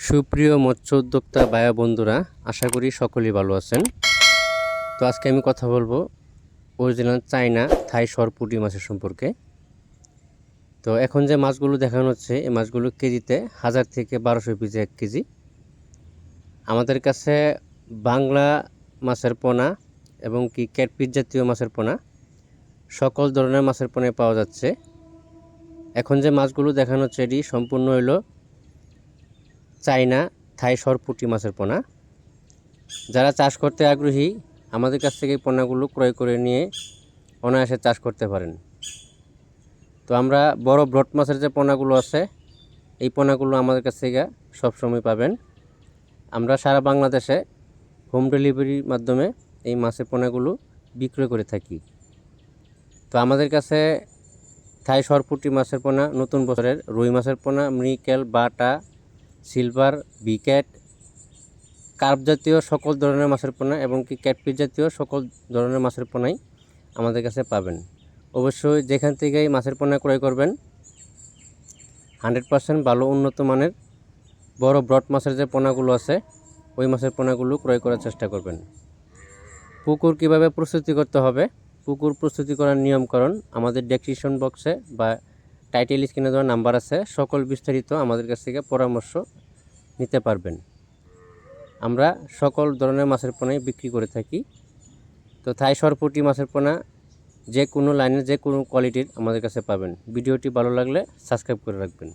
সুপ্রিয় মৎস্য উদ্যোক্তা ভাইয়া বন্ধুরা, আশা করি সকলেই ভালো আছেন। তো আজকে আমি কথা বলবো অরিজিনাল চাইনা থাই সরপুঁটি মাছের সম্পর্কে। তো এখন যে মাছগুলো দেখানো হচ্ছে, এই মাছগুলো কেজিতে 1000 থেকে 1200 পিস 1 কেজি। আমাদের কাছে বাংলা মাছের পোনা এবং কি ক্যাটফিশ জাতীয় মাছের পোনা, সকল ধরনের মাছের পোনাই পাওয়া যাচ্ছে। এখন যে মাছগুলো দেখানো হচ্ছে এটি সম্পূর্ণ হইল চাইনা থাই সরপুঁটি মাছের পোনা। যারা চাষ করতে আগ্রহী আমাদের কাছ থেকে পোনাগুলো ক্রয় করে নিয়ে অনায়াসে চাষ করতে পারেন। তো আমরা বড় ব্রড মাছের যে পোনাগুলো আছে, এই পোনাগুলো আমাদের কাছ থেকে সবসময় পাবেন। আমরা সারা বাংলাদেশে হোম ডেলিভারির মাধ্যমে এই মাছের পোনাগুলো বিক্রয় করে থাকি। তো আমাদের কাছে থাই সরপুঁটি মাছের পোনা, নতুন বছরের রুই মাছের পোনা, মৃগেল, বাটা, সিলভার, বিকেট, কার্প জাতীয় সকল ধরনের মাছের পোনা এবং কি ক্যাটফিশ জাতীয় সকল ধরনের মাছের পোনাই আমাদের কাছে পাবেন। অবশ্যই যেখান থেকেই মাছের পোনা ক্রয় করবেন 100% ভালো উন্নত মানের বড় ব্রড মাছের যে পোনাগুলো আছে, ওই মাছের পোনাগুলো ক্রয় করার চেষ্টা করবেন। পুকুর কিভাবে প্রস্তুতি করতে হবে, পুকুর প্রস্তুতি করার নিয়মকানুন আমাদের ডেসক্রিপশন বক্সে বা টাইটেল স্ক্রিনে দেওয়া নাম্বার আছে, সকল বিস্তারিত আমাদের কাছ থেকে পরামর্শ নিতে পারবেন। আমরা সকল ধরনের মাছের পোনাই বিক্রি করে থাকি। তো থাই সরপুঁটি মাছের পোনা যে কোনো লাইনের যে কোনো কোয়ালিটির আমাদের কাছে পাবেন। ভিডিওটি ভালো লাগলে সাবস্ক্রাইব করে রাখবেন।